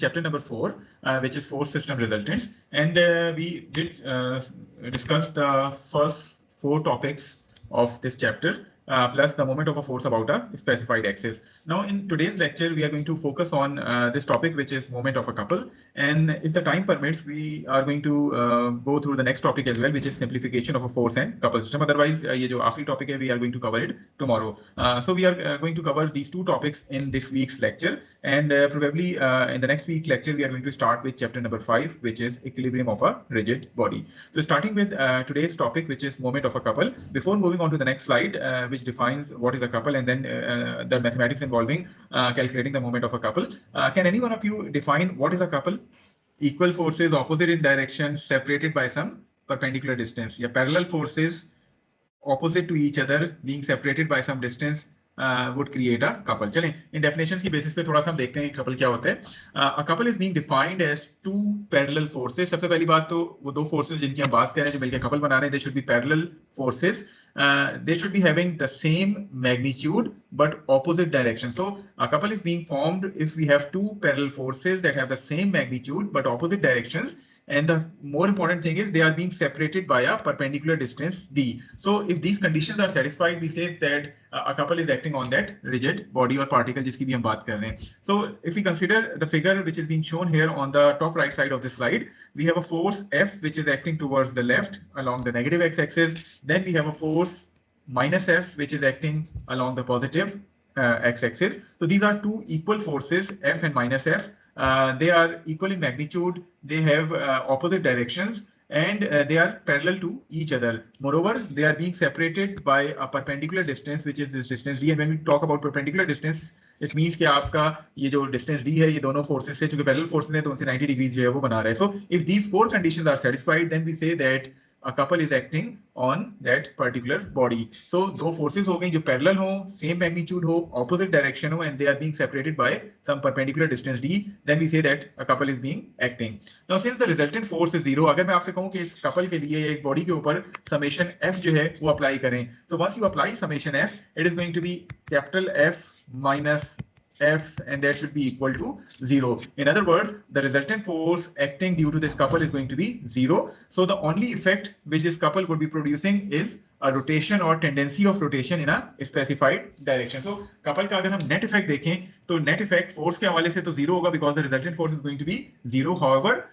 chapter number 4, which is force system resultants, and we did discuss the first 4 topics of this chapter, plus the moment of a force about a specified axis. Now, in today's lecture, we are going to focus on this topic, which is moment of a couple. And if the time permits, we are going to go through the next topic as well, which is simplification of a force and couple system. Otherwise, ये जो आखिरी topic है, we are going to cover it tomorrow. So we are going to cover these 2 topics in this week's lecture, and probably in the next week lecture, we are going to start with chapter number 5, which is equilibrium of a rigid body. So starting with today's topic, which is moment of a couple. Before moving on to the next slide, which defines what is a couple, and then the mathematics involving calculating the moment of a couple. Can any one of you define what is a couple? Equal forces opposite in direction, separated by some perpendicular distance. Yeah, parallel forces opposite to each other being separated by some distance would create a couple. चलें इन definitions की basis पे थोड़ा सा हम देखते हैं couple क्या होता है. A couple is being defined as 2 parallel forces. सबसे पहली बात तो वो 2 forces जिनकी हम बात कर रहे हैं जो मिलकर couple बना रहे हैं, they should be parallel forces. They should be having the same magnitude but opposite direction. So a couple is being formed if we have 2 parallel forces that have the same magnitude but opposite directions. And the more important thing is they are being separated by a perpendicular distance d. So if these conditions are satisfied, we say that a couple is acting on that rigid body or particle जिसकी भी हम बात कर रहे हैं. So if we consider the figure which is being shown here on the top right side of the slide, we have a force F which is acting towards the left along the negative x-axis. Then we have a force minus F which is acting along the positive x-axis. So these are 2 equal forces, F and minus F. They are equal in magnitude, they have opposite directions, and they are parallel to each other. Moreover, they are being separated by a perpendicular distance, which is this distance d. And when we talk about perpendicular distance, it means कि आपका ये जो distance d है ये दोनों forces से चूंकि parallel forces हैं तो उनसे 90 degrees जो है वो बना रहे हैं. So if these 4 conditions are satisfied, then we say that a couple is acting on that particular body. So दो forces हो गई जो parallel हो, same magnitude हो, opposite direction हो, and they are being separated by some perpendicular distance d. Then we say that a couple is being acting. Now since the resultant force is 0, अगर मैं आपसे कहूँ कि इस couple के लिए इस body के ऊपर summation f जो है वो apply करें, so once you apply summation f, it is going to be capital F minus F, and that should be equal to 0. In other words, the resultant force acting due to this couple is going to be 0. So the only effect which this couple would be producing is a rotation or tendency of rotation in a specified direction. So couple का अगर हम net effect देखें तो net effect force के हवाले से तो 0 होगा because the resultant force is going to be 0. However,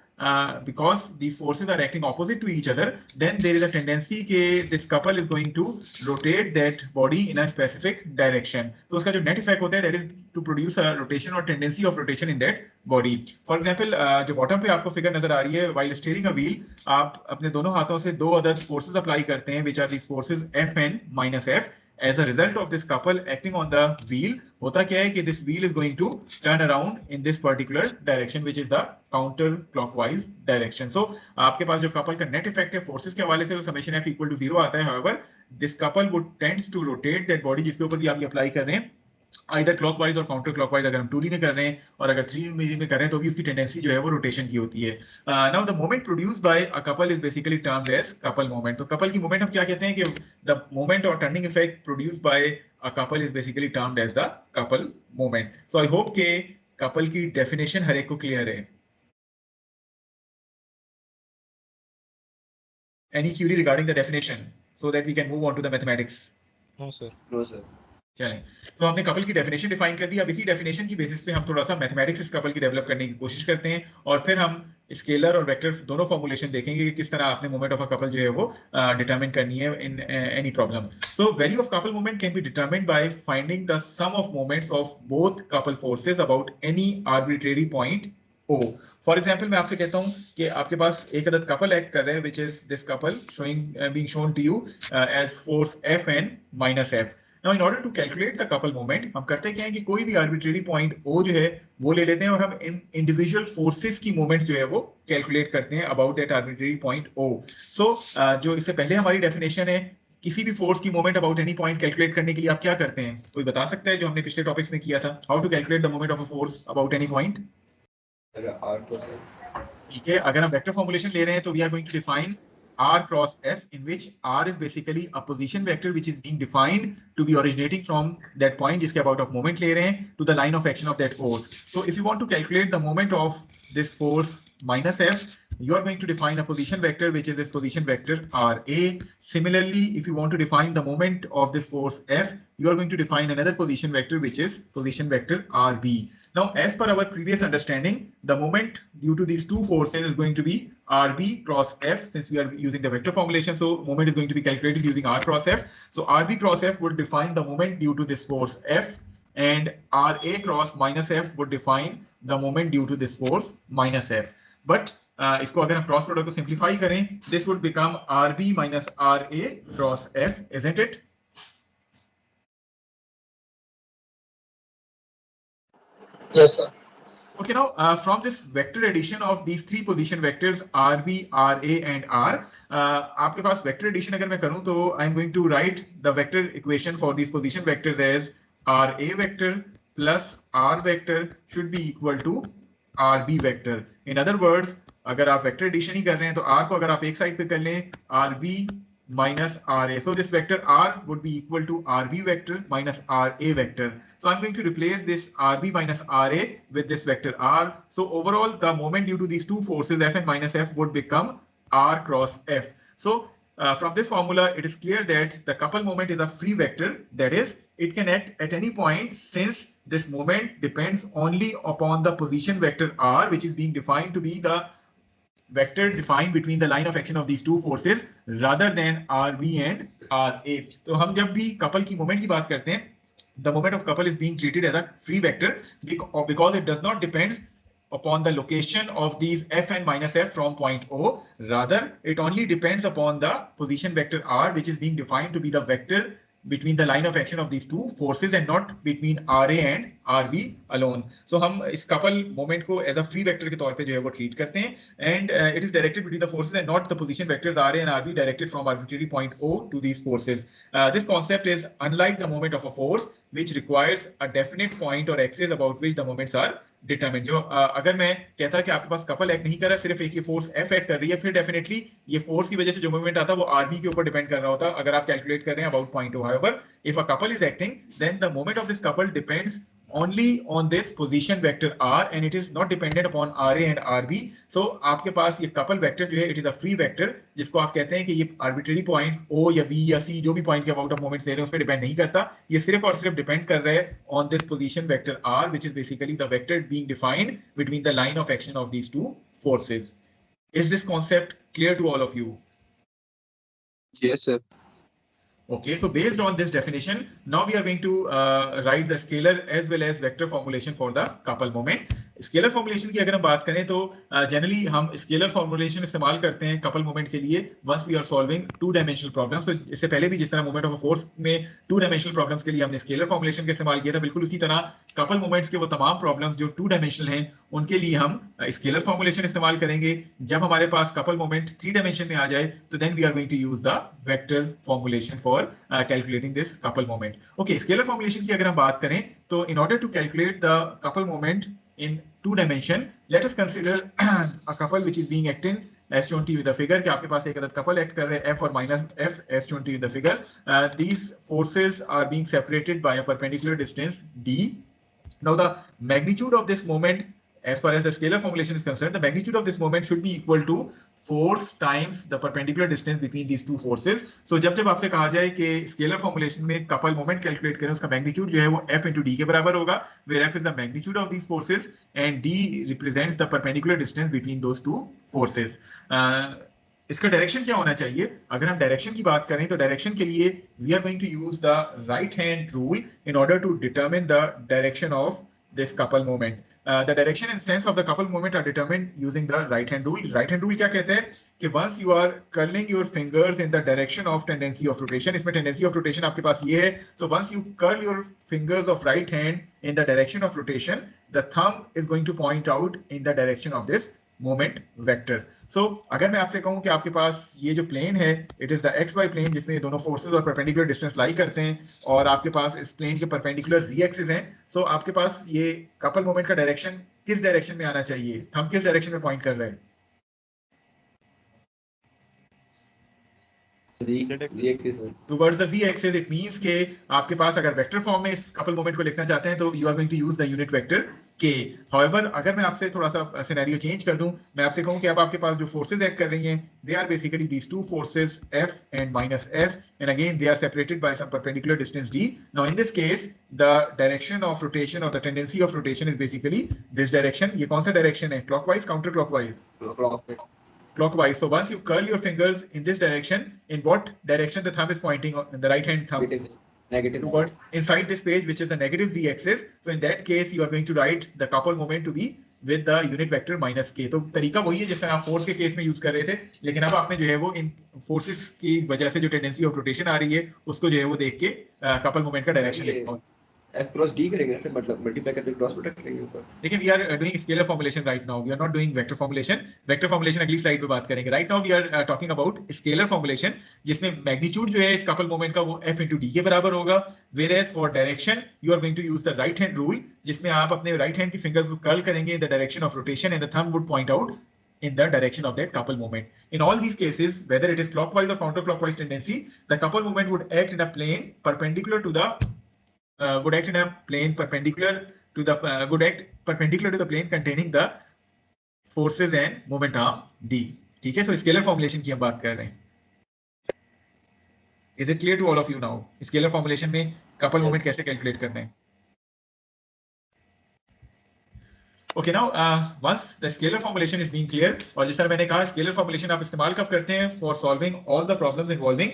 because these forces are acting opposite to each other, then there is a tendency that this couple is going to rotate that body in a specific direction. तो उसका जो net effect होता है, that is to produce a rotation or tendency of rotation in that body. For example, जो bottom पे आपको figure नजर आ रही है, while steering a wheel, आप अपने दोनों हाथों से 2 other forces apply करते हैं, which are these forces F and minus F. As a result of this couple acting on the wheel, होता क्या है कि this wheel is going to turn around in this particular direction, which is the counter-clockwise direction. So आपके पास जो couple का net effect है forces के हवाले से वो summation f equal to 0 आता है. However, this couple would tends to rotate that body जिसके ऊपर भी आप ये apply कर रहे हैं, either clockwise और counter clockwise. अगर हम 2D में कर रहे हैं और अगर 3D में कर रहे हैं तो भी उसकी टेंडेंसी जो है वो रोटेशन की होती है. Now the moment produced by a couple is basically termed as couple moment. तो couple की moment हम क्या कहते हैं कि the moment or turning effect produced by a couple is basically termed as the couple moment. So I hope कि couple की definition हर एक को clear है. Any query regarding the definition so that we can move on to the mathematics? No sir. No sir. चलें, तो हमने couple की definition define कर दी. अब इसी डेफिनेशन की बेसिस पे हम थोड़ा सा मैथमेटिक्स इस कपल की डेवलप करने की कोशिश करते हैं और फिर हम स्केलर और वेक्टर दोनों फॉर्मुलेशन देखेंगे कि किस तरह आपने मोमेंट ऑफ अ कपल जो है वो डिटरमिन करनी है in any problem. So value of couple moment can be determined by finding the sum of moments of both couple forces about any arbitrary point O. For example मैं आपसे कहता हूँ कि आपके पास एक अदद कपल एक्ट कर रहे हैं which is this couple showing being shown to you as force F and minus F. Now, in order to calculate the couple moment, हम करते क्या है कि कोई भी arbitrary point O जो है वो ले लेते हैं और हम इन individual forces की moment जो है वो calculate करते हैं about that arbitrary point O. So, जो इससे पहले हमारी definition है किसी भी force की moment about any point calculate करने के लिए आप क्या करते हैं? कोई बता सकता है जो हमने पिछले topics में किया था? How to calculate the moment of a force about any point? R to sir. ठीक है, अगर हम वेक्टर फॉर्मुलेशन ले रहे हैं तो we are going to define R cross F, in which R is basically a position vector which is being defined to be originating from that point जिसके about of moment ले रहे हैं to the line of action of that force. So if you want to calculate the moment of this force minus F, you are going to define a position vector which is this position vector RA. Similarly, if you want to define the moment of this force F, you are going to define another position vector which is position vector RB. Now, as per our previous understanding, the moment due to these two forces is going to be RB cross F, since we are using the vector formulation. So moment is going to be calculated using R cross F. So RB cross F would define the moment due to this force F, and RA cross minus F would define the moment due to this force minus F. But इसको अगर हम cross product को simplify करें, this would become RB minus RA cross F, isn't it? Yes, sir. Okay, now from this vector addition of these three position vectors RB, RA and R, आपके पास vector addition अगर मैं करूं तो I'm going to write the vector equation for these position vectors as RA vector plus R vector should be equal to RB vector. In other words, अगर आप vector addition ही कर रहे हैं तो R को अगर आप एक side पे कर लें RB minus RA. So this vector R would be equal to RB vector minus RA vector. So I'm going to replace this RB minus RA with this vector R. So overall, the moment due to these two forces F and minus F would become R cross F. So from this formula, it is clear that the couple moment is a free vector. That is, it can act at any point since this moment depends only upon the position vector R, which is being defined to be the vector defined between the line of action of these two forces rather than RB and RA. तो हम जब भी couple की moment की बात करते हैं, the moment of couple is being treated as a free vector because it does not depend upon the location of these F and minus F from point O. Rather, it only depends upon the position vector R, which is being defined to be the vector between the line of action of these two forces and not between RA and RB alone. So हम इस couple moment को as a free vector के तौर पे जो है वो treat करते हैं, and it is directed between the forces and not the position vectors RA and RB directed from arbitrary point O to these forces. This concept is unlike the moment of a force which requires a definite point or axis about which the moments are determine. जो अगर मैं कहता कि आपके पास couple act नहीं कर रहा, सिर्फ एक ही फोर्स एफ एक्ट कर रही है, फिर डेफिनेटली ये फोर्स की वजह से जो मूवमेंट आता है वो आरबी के ऊपर डिपेंड कर रहा होता अगर आप कैलकुलेट कर रहे हैं about point. However, if a couple is acting, then the moment of this couple depends only on this position vector R and it is not dependent upon RA and RB. So आपके पास ये couple vector जो है it is a free vector जिसको आप कहते हैं कि ये arbitrary point O या B या C जो भी point के about of moment ले रहे हैं उस पर डिपेंड नहीं करता, ये सिर्फ और सिर्फ डिपेंड कर रहा है on this position vector R, which is basically the vector being defined between the line of action of these two forces. Is this concept clear to all of you? Yes, sir. Okay, so based on this definition, now we are going to write the scalar as well as vector formulation for the couple moment. Scalar formulation की अगर हम बात करें तो generally हम scalar formulation इस्तेमाल करते हैं कपल मोमेंट के लिए once we are solving two dimensional problems. तो इससे पहले भी जिस तरह मोमेंट ऑफ अ फोर्स में टू डायमेंशनल प्रॉब्लम्स के लिए हमने स्केलर फॉर्मुलेशन का इस्तेमाल किया था, बिल्कुल उसी तरह कपल मोमेंट्स के वो तमाम प्रॉब्लम्स जो टू डायमेंशनल हैं उनके लिए हम स्केलर फॉर्मुलेशन इस्तेमाल करेंगे. जब हमारे पास कपल मोमेंट थ्री डायमेंशन में आ जाए तो then we are going to use the vector formulation for calculating this couple moment. Okay, scalar formulation की अगर हम बात करें तो in order to calculate the couple moment in two dimension, let us consider a couple which is being acting as shown to you in the figure कि आपके पास एक अदद couple act कर रहे हैं F और minus F as shown to you in the figure. These forces are being separated by a perpendicular distance D. Now the magnitude of this moment, as far as the scalar formulation is concerned, the magnitude of this moment should be equal to force times the perpendicular distance between these two forces. So जब जब आपसे कहा जाए कि scalar formulation में couple moment calculate करें उसका magnitude जो है वो f into d के बराबर होगा, where f is the magnitude of these forces and d represents the perpendicular distance between those two forces. इसका डायरेक्शन क्या होना चाहिए? अगर हम डायरेक्शन की बात करें तो डायरेक्शन के लिए we are going to use the right hand rule in order to determine the direction of this couple moment. The direction and sense of the couple moment are determined using the right hand rule. Right hand rule क्या कहते हैं कि once you are curling your fingers in the direction of tendency of rotation, इसमें tendency of rotation आपके पास ये है, so once you curl your fingers of right hand in the direction of rotation, the thumb is going to point out in the direction of this moment vector. So अगर मैं आपसे कहूं कि आपके पास ये जो प्लेन है it is the X Y plane जिसमें ये दोनों फोर्सेस और परपेंडिकुलर डिस्टेंस लाई करते हैं और आपके पास इस प्लेन के परपेंडिकुलर जी एक्सिस हैं, सो आपके पास ये कपल मोमेंट का डायरेक्शन किस डायरेक्शन में आना चाहिए? हम किस डायरेक्शन में पॉइंट कर रहे हैं? Towards the z axis it means के आपके पास अगर वेक्टर फॉर्म में इस कपल मोमेंट को लिखना चाहते हैं तो you are going to use the unit vector k. However अगर मैं आपसे थोड़ा सा सिनेरियो चेंज कर दूं, मैं आपसे कहूं कि अब आपके पास जो फोर्सेस एक्ट कर रही हैं they are basically these two forces f and minus f, and again they are separated by some perpendicular distance d. Now in this case the direction of rotation or the tendency of rotation is basically this direction. ये कौन सा direction है? Clockwise, counter clockwise? Clockwise. So once you curl your fingers in this direction, in what direction the thumb is pointing? On the right hand thumb? Negative. Towards inside this page, which is the negative z axis. So in that case, you are going to write the couple moment to be with the unit vector minus k. तो तरीका वही है जिस तरह आप force के case में use कर रहे थे, लेकिन अब आपने जो है वो इन फोर्सेस की वजह से जो टेंडेंसी ऑफ रोटेशन आ रही है उसको जो है वो देख के कपल मोमेंट का डायरेक्शन लिखना। f cross d करेंगे ऐसे, मतलब मल्टीप्लाई करके क्रॉस प्रोडक्ट करेंगे ऊपर। लेकिन we are doing scalar formulation right now, we are not doing vector formulation. Vector formulation अगली स्लाइड पे बात करेंगे। Right now we are talking about scalar formulation, जिसमें मैग्नीट्यूड जो है इस कपल मोमेंट का वो f into d के बराबर होगा। Whereas for direction you are going to use the right hand rule, जिसमें आप अपने राइट हैंड की फिंगर्स को कर्ल करेंगे in the direction of rotation and the thumb would point out in the direction of that couple moment. In all these cases, whether it is clockwise or counterclockwise tendency, the couple moment would act in a plane perpendicular to the plane containing the forces and moment arm d. ठीक है, so scalar formulation की हम बात कर रहे हैं। Is it clear to all of you now? Scalar formulation में couple moment कैसे कैलकुलेट करना है? Okay, now once the scalar formulation is being clear, और जिस तरह मैंने कहा स्केलर फॉर्मुलेशन आप इस्तेमाल कब करते हैं? For solving all the problems involving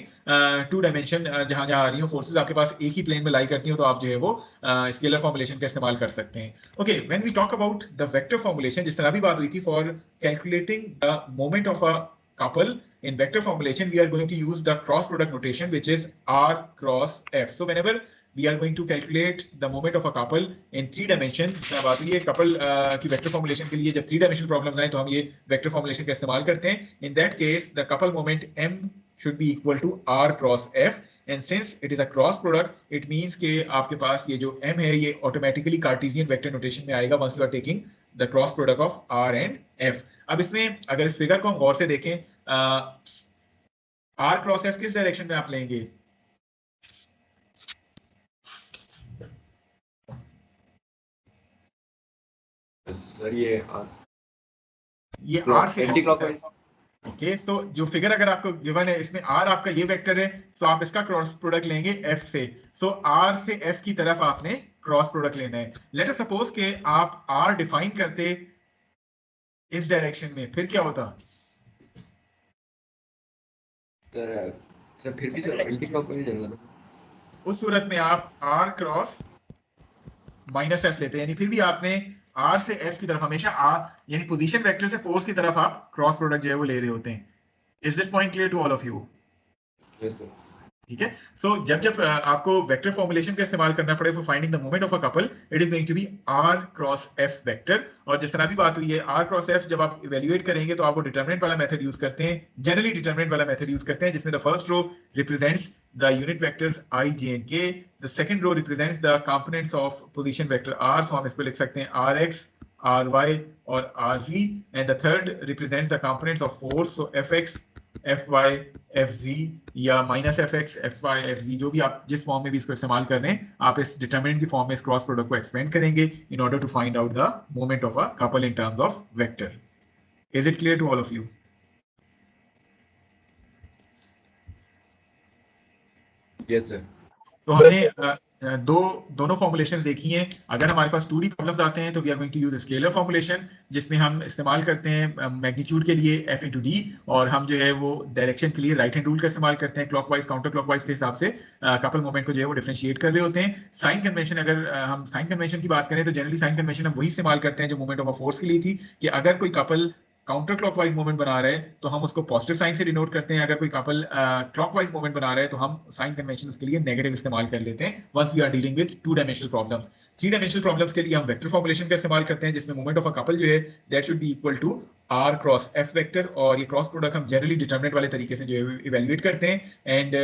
two dimension, जहां जहां आ रही हो फोर्सेस आपके पास एक ही प्लेन में लाई करती हो, तो आप जो है वो स्केलर फॉर्मुलेशन का इस्तेमाल कर सकते हैं। Okay, when we talk about the vector formulation, जिस तरह भी बात हुई थी for calculating the moment of a couple in vector formulation, we are going to use the cross product notation, which is r cross f. So whenever we are going to calculate the moment of a couple in 3 dimensions, बात हुई है couple की vector formulation के लिए, जब 3 dimensional problems आए तो हम ये वेक्टर फॉर्मुलेशन का इस्तेमाल करते हैं। In that case the couple moment m should be equal to r cross f, and since it is a cross product it means कि आपके पास ये जो m है ये ऑटोमेटिकली कार्टेशियन वेक्टर नोटेशन में आएगा once you are taking the cross product of r and f. अब इसमें अगर इस फिगर को हम गौर से देखें, r cross f किस डायरेक्शन में आप लेंगे? सर ये r से एंटी क्लॉकवाइज। ओके, सो जो फिगर अगर आपको गिवन है इसमें r आपका ये वेक्टर है, तो आप इसका क्रॉस प्रोडक्ट लेंगे f से। सो r से f की तरफ आपने क्रॉस प्रोडक्ट लेना है। लेट अस सपोज के आप r डिफाइन करते इस डायरेक्शन में, फिर क्या होता? फिर भी तो एंटी क्लॉकवाइज जाएगा। उस सूरत में आप r क्रॉस माइनस f लेते हैं, यानी फिर भी आपने r से f की तरफ हमेशा r यानी पोजीशन वेक्टर से फोर्स की तरफ आप क्रॉस प्रोडक्ट जो है वो ले रहे होते हैं। Is this point clear to all of you? Yes sir. ठीक है, सो जब आपको वेक्टर फॉर्मुलेशन का इस्तेमाल करना पड़े for finding the moment of a couple, it is going to be r cross f vector. और जिस तरह भी बात हुई है r क्रॉस f, जब आप इवैल्यूएट करेंगे तो आप वो डिटरमिनेंट वाला मेथड यूज करते हैं, जनरली डिटरमिनेंट वाला मेथड यूज करते हैं, जिसमें the first row represents the unit vectors I, j and k. The second row represents the components of position vector r, so हम इसको लिख सकते हैं rx, ry और rz, and the third represents the components of force, so fx, fy, fz या minus fx, fy, fz, जो भी आप जिस फॉर्म में भी इसको इस्तेमाल कर रहे हैं, आप इस डिटरमिनेंट की फॉर्म में इस क्रॉस प्रोडक्ट को एक्सपेंड करेंगे in order to find out the moment of a couple in terms of vector. Is it clear to all of you? Yes sir. तो हमने दोनों फॉर्मुलेशन देखी हैं। अगर हमारे पास 2D प्रॉब्लम्स आते हैं तो we are going to use scalar formulation, जिसमें हम इस्तेमाल करते हैं मैग्नीट्यूड के लिए f into d, और हम जो है वो डायरेक्शन के लिए राइट हैंड रूल का इस्तेमाल करते हैं क्लॉकवाइज काउंटर क्लॉकवाइज के हिसाब से कपल मोमेंट को जो है वो डिफरेंशिएट कर रहे होते हैं। साइन कन्वेंशन, अगर हम साइन कन्वेंशन की बात करें तो जनरली साइन कन्वेंशन हम वही इस्तेमाल करते हैं जो मोमेंट ऑफ अ फोर्स के लिए थी, कि अगर कोई कपल काउंटर क्लॉकवाइज मूवमेंट बना रहे हैं तो हम उसको पॉजिटिव साइन से डिनोट करते हैं, अगर कोई कपल क्लॉकवाइज मूवमेंट बना रहे हैं तो हम साइन कन्वेंशन उसके लिए नेगेटिव इस्तेमाल कर लेते हैं once we are dealing with 2 dimensional problems. 3 dimensional problems के लिए हम वेक्टर फॉर्मुलेशन का इस्तेमाल करते हैं, जिसमें मोमेंट ऑफ अ कपल जो है that should be equal to R cross F vector, और ये क्रॉस प्रोडक्ट हम जनरली डिटरमिनेंट वाले तरीके से जो है इवेल्युएट करते हैं, and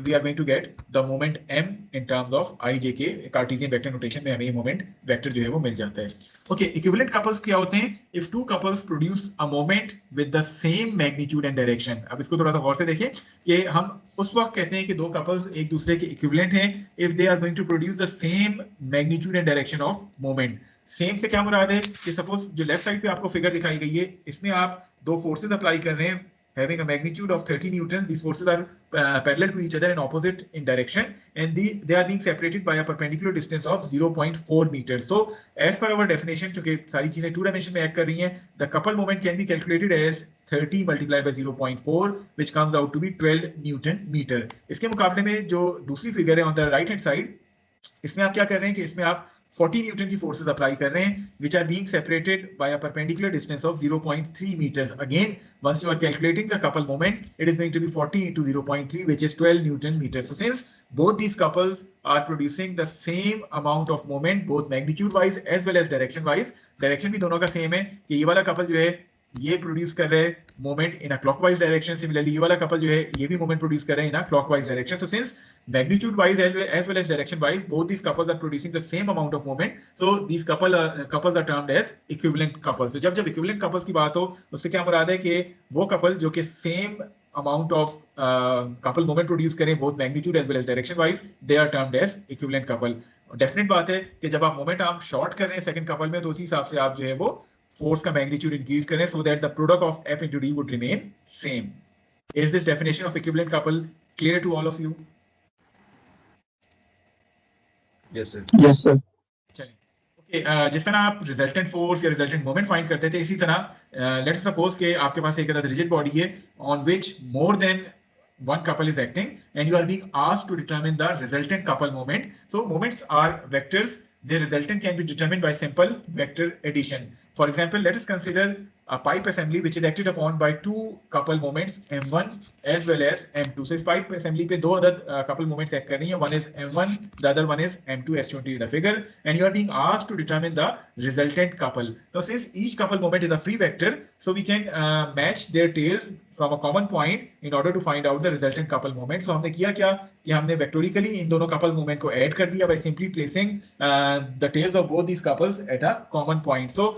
we are going to get the moment m in terms of I J K. Cartesian vector notation में हमें ये मोमेंट वेक्टर जो है वो मिल जाता है। ओके, इक्विवेलेंट कपल्स क्या होते हैं? If two couples produce a moment with the same magnitude and direction. अब इसको थोड़ा सा गौर से देखें कि हम उस वक्त कहते हैं कि दो कपल्स एक दूसरे के इक्विवेलेंट हैं if they are going to produce the same magnitude and direction of moment. Same से क्या मुराद है कि सपोज जो लेफ्ट साइड पे आपको फिगर दिखाई गई है, इसमें आप दो फोर्सेस अप्लाई कर रहे हैं having a magnitude of 30 newtons. These forces are parallel to each other and opposite in direction, and they are being separated by a perpendicular distance of 0.4 meters. So as per our definition, चूंकि सारी चीजें to dimension में act कर रही हैं, the couple moment can be calculated as 30 multiplied by 0.4, which comes out to be 12 newton meter. इसके मुकाबले में जो दूसरी फिगर है on the right hand side, इसमें आप क्या कर रहे हैं कि इसमें आप 40 न्यूटन की फोर्सेस अप्लाई कर रहे हैं, which are being separated by a perpendicular distance of 0.3 meters. Again, once you are calculating the couple moment, it is going to be 40 into 0.3, which is 12 newton meters. So since both these couples are producing the same amount of moment, both magnitude wise as well as direction wise, direction भी दोनों का same है कि ये वाला couple जो है ये प्रोड्यूस कर रहे हैं moment in a clockwise direction, similarly ये वाला कपल जो है ये भी मोमेंट प्रोड्यूस कर रहे हैं in a clockwise direction. So since magnitude wise as well as direction wise, both these couples are producing the same amount of moment, so these couples are termed as equivalent couples. तो जब equivalent couples की बात हो उससे क्या मुराद है कि वो couple जो कि same amount of couple moment produce करें both magnitude as well as direction wise, they are termed as equivalent couple. Definite बात है कि जब आप मोमेंट आप शॉर्ट कर रहे हैं सेकंड कपल में, तो उसी हिसाब से आप जो है वो फोर्स का मैग्नीट्यूड इंक्रीज करें so that the product of F into D would remain same. Is this definition of equivalent couple clear to all of you? Yes, sir. Yes, sir. चलिए, ओके, जिस तरह आप रिजल्टेंट फोर्स या resultant moment find करते थे, इसी तरह let's suppose कि आपके पास एक अदद रिजिड बॉडी है on which more than one couple is acting and you are being asked to determine the resultant couple moment. So moments are vectors. The resultant can be determined by simple vector addition. For example, let us consider a pipe assembly which is acted upon by two couple moments m1 as well as m2. So इस pipe assembly पे दो अदद couple moments act कर रही हैं. One is m1, the other one is m2 as shown in the figure, and you are being asked to determine the resultant couple. Now since each couple moment is a free vector, so we can match their tails from a common point in order to find out the resultant couple moment. So हमने किया क्या कि हमने vectorically इन दोनों couples moment को add कर दिया by simply placing the tails of both these couples at a common point. So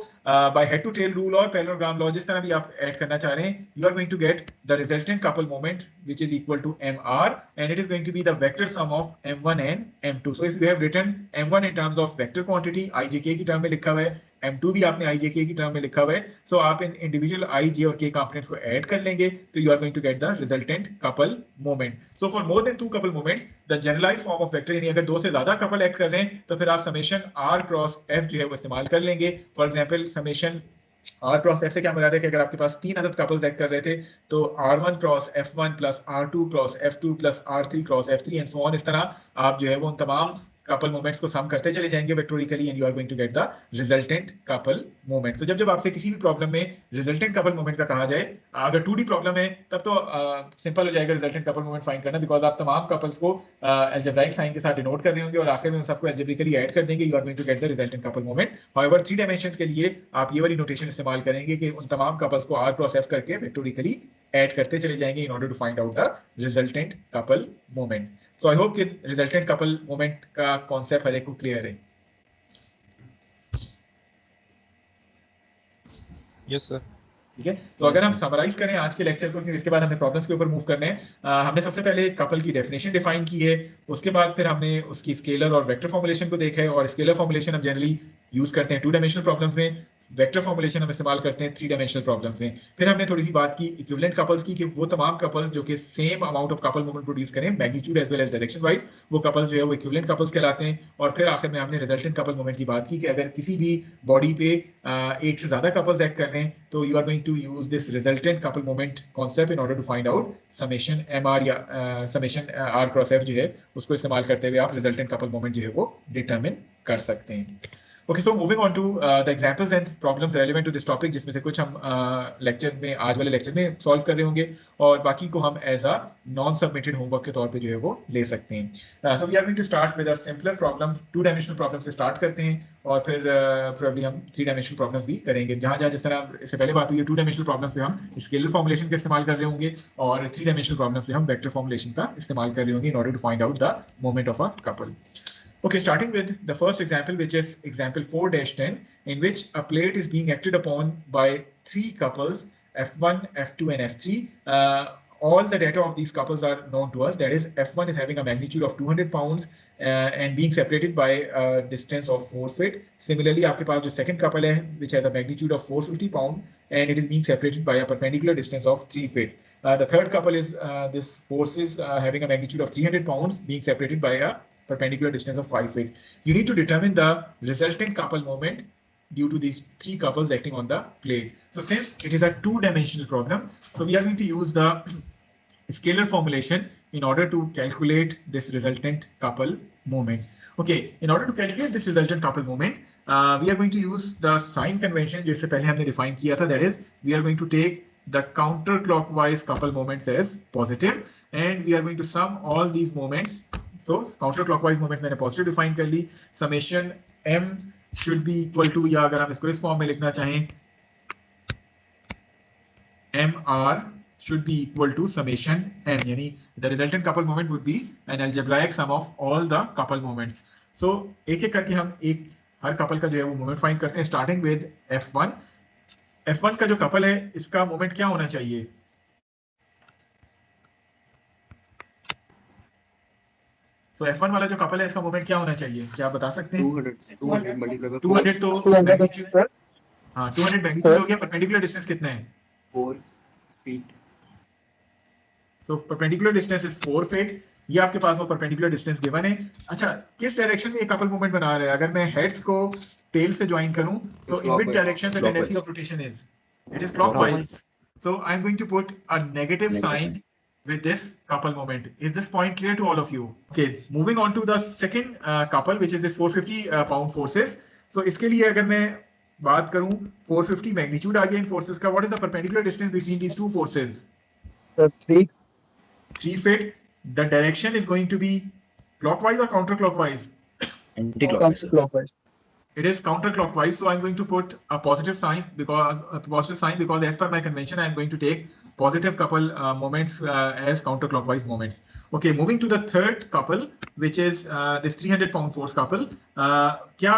by head to tail rule or parallelogram law, जिस तरह भी आप add करना चाह रहे हैं, you are going to get the resultant couple moment which is equal to mr, and it is going to be the vector sum of m1 and m2. So if you have written m1 in terms of vector quantity, ijk की term में लिखा हुआ है, m2 भी आपने ijk की term में लिखा हुआ है, so आप इन इंडिविजुअल i, j और k कंपोनेंट्स को ऐड कर लेंगे तो you are going to get the resultant couple moment. So for more than two couple moments, the generalized form of vector, यानी अगर दो से ज्यादा कपल ऐड कर रहे हैं तो फिर आप समेशन r क्रॉस f जो है वो इस्तेमाल कर लेंगे. For example summation r cross f से क्या मुराद है कि अगर आपके पास तीन अदद कपल्स ऐड कर रहे थे तो r1 cross f1 plus r2 cross f2 plus r3 cross f3 and so on, इस तरह आप जो है वो उन तमाम कपल मोमेंट्स को सम करते चले जाएंगे vectorically and you are going to get the resultant couple moment. तो जब आपसे किसी भी प्रॉब्लम में रिजल्टेंट कपल मोमेंट का कहा जाए, अगर 2D प्रॉब्लम है तब तो सिंपल हो जाएगा रिजल्टेंट कपल मोमेंट फाइंड करना, बिकॉज आप तमाम कपल्स को अलजेब्राइक साइन के साथ डिनोट कर रहे होंगे और आखिर में उन सबको अलजेब्रिकली ऐड कर देंगे. You are going to get the resultant couple moment. However 3 dimensions के लिए आप ये वाली नोटेशन इस्तेमाल करेंगे कि उन तमाम कपल्स को r क्रॉस f करके वेक्टोरिकली ऐड करते चले जाएंगे in order to find out the resultant couple moment. So I hope कि resultant couple moment का concept हर एक को clear है. Yes, sir. ठीक है, तो अगर हम समराइज करें आज के लेक्चर को, क्योंकि इसके बाद हमने प्रॉब्लम्स के ऊपर मूव करने हैं, हमने सबसे पहले कपल की डेफिनेशन डिफाइन की है, उसके बाद फिर हमने उसकी स्केलर और वेक्टर फॉर्मुलेशन को देखा है, और स्केलर फॉर्मुलेशन हम जनरली यूज करते हैं 2 डायमेंशनल प्रॉब्लम्स में, वेक्टर फॉर्मुलेशन हम इस्तेमाल करते हैं 3 डायमेंशनल प्रॉब्लम्स में. फिर हमने थोड़ी सी बात की इक्विवेलेंट कपल्स की कि वो तमाम कपल्स जो कि same amount of couple moment produce करें magnitude as well as direction wise, वो कपल्स जो है वो इक्विवेलेंट कपल्स कहलाते हैं. और फिर आखिर में हमने रिजल्टेंट कपल मोमेंट की बात की कि अगर किसी भी बॉडी पे एक से ज्यादा कपल्स एक्ट कर रहे हैं तो you are going to use this resultant couple moment concept in order to find out summation mr या समेशन r क्रॉस f जो है उसको इस्तेमाल करते हुए आप रिजल्टेंट कपल मोमेंट जो है वो डिटरमिन कर सकते हैं. Okay, so moving on to the examples and problems relevant to this topic, जिसमें से कुछ हम लेक्चर में आज वाले लेक्चर में सॉल्व कर रहे होंगे और बाकी को हम as a non submitted homework के तौर पे जो है वो ले सकते हैं. So we are going to start with a simpler problem, 2-dimensional problem से start करते हैं और फिर probably हम 3-dimensional problems भी करेंगे. जहाँ जहाँ जिस तरह इससे पहले बात हुई है 2-dimensional problems पे हम स्केलर फॉर्मुलेशन का इस्तेमाल कर रहे होंगे और 3-dimensional problems पे हम वेक्टर फॉर्मुलेशन का इस्तेमाल कर रहे होंगे in order to find out the moment of a couple. Okay, starting with the first example, which is example 4-10, in which a plate is being acted upon by 3 couples, F1, F2, and F3. All the data of these couples are known to us. That is, F1 is having a magnitude of 200 pounds and being separated by a distance of 4 feet. Similarly, आपके पास जो second couple है, which has a magnitude of 450 pounds and it is being separated by a perpendicular distance of 3 feet. The third couple is this forces having a magnitude of 300 pounds being separated by a perpendicular distance of 5 feet. You need to determine the resultant couple moment due to these 3 couples acting on the plate. So since it is a 2-dimensional problem, so we are going to use the scalar formulation in order to calculate this resultant couple moment. Okay, in order to calculate this resultant couple moment, we are going to use the sign convention जिससे पहले हमने define किया था. That is, we are going to take the counterclockwise couple moments as positive and we are going to sum all these moments. So counterclockwise moments मैंने positive define कर ली. Summation m should be equal to, या अगर हम इसको इस form में लिखना चाहें, mr should be equal to summation m, यानी the resultant couple moment would be an algebraic sum of all the couple moments. So एक एक करके हम हर couple का जो है वो moment find करते हैं, starting with f1. f1 का जो couple है इसका moment क्या होना चाहिए? So F1 वाला जो couple है इसका moment क्या होना चाहिए? क्या आप बता सकते हैं? 200 multiplied by 200 तो 200 magnitude, हाँ 200 magnitude हो गया. perpendicular distance कितना है? 4 feet. So perpendicular distance is 4 feet. ये आपके पास वो perpendicular distance given है. अच्छा, किस direction में ये couple movement बना रहा है? अगर मैं heads को tail से join करूं, तो in which direction the tendency of rotation is? It is clockwise. So I'm going to put a negative sign with this couple moment. Is this point clear to all of you? Okay, moving on to the second couple, which is this 450 pound forces. So इसके लिए अगर मैं बात करूं 450 magnitude आ गया इन forces का, what is the perpendicular distance between these two forces? 3 feet. The direction is going to be clockwise or counterclockwise? Counterclockwise. It is counterclockwise, so I'm going to put a positive sign because as per my convention, I'm going to take positive couple moments as counterclockwise moments. Okay, moving to the third couple, which is this 300 pound force couple. क्या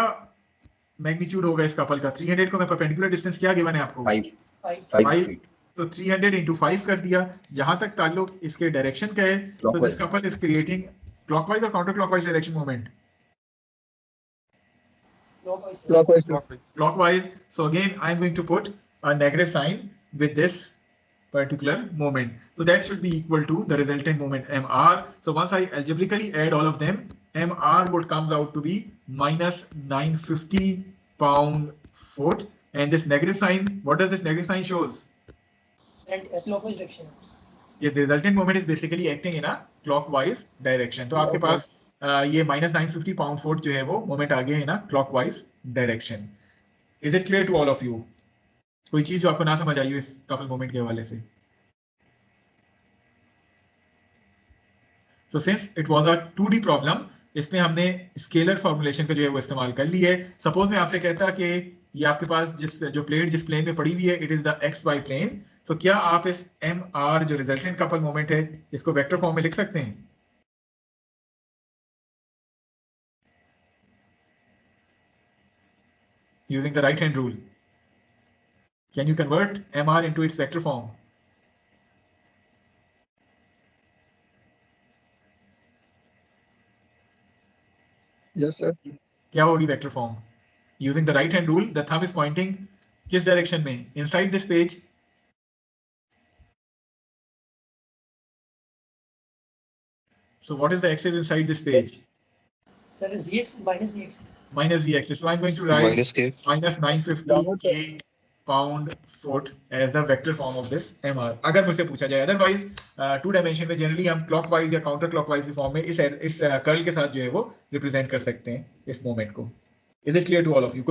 magnitude होगा इस couple का? 300 को मैं perpendicular distance क्या given है आपको? 5 feet. तो 300 into 5 कर दिया. जहां तक ताल्लुक इसके direction का है, so this couple is creating clockwise or counterclockwise direction moment? Clockwise. So again, I'm going to put a negative sign with this particular moment. So that should be equal to the resultant moment mr. So once I algebraically add all of them, mr would comes out to be minus 950 pound foot. And this negative sign, what does this negative sign shows? Clockwise direction. Yeah, the resultant moment is basically acting in a clockwise direction. तो आपके पास ये minus 950 pound foot जो है वो moment आ गया in a clockwise direction. Is it clear to all of you? कोई चीज जो आपको ना समझ आई हो इस couple moment के हवाले से? So since it was a 2D problem, इसमें हमने स्केलर फॉर्मुलेशन का जो है वो इस्तेमाल कर ली है. सपोज मैं आपसे कहता कि ये आपके पास जो प्लेट जिस प्लेन में पड़ी हुई है, it is the X Y plane. तो क्या आप इस एम आर जो रिजल्टेंट कपल मोमेंट है इसको वेक्टर फॉर्म में लिख सकते हैं? Using the right hand rule, can you convert mr into its vector form? Yes, sir. क्या होगी vector form? Using the right hand rule, the thumb is pointing किस direction में? Inside this page. So what is the axis inside this page? Sir, is z-axis minus z-axis. Minus z-axis. So I'm going to write minus 950 pound foot as the vector form of this mr. अगर मुझसे पूछा जाए, otherwise 2 dimension में generally हम clockwise या counter clockwise की form में इस कर्ल के साथ जो है वो रिप्रेजेंट कर सकते हैं इस मोमेंट को. Is it clear to all of you?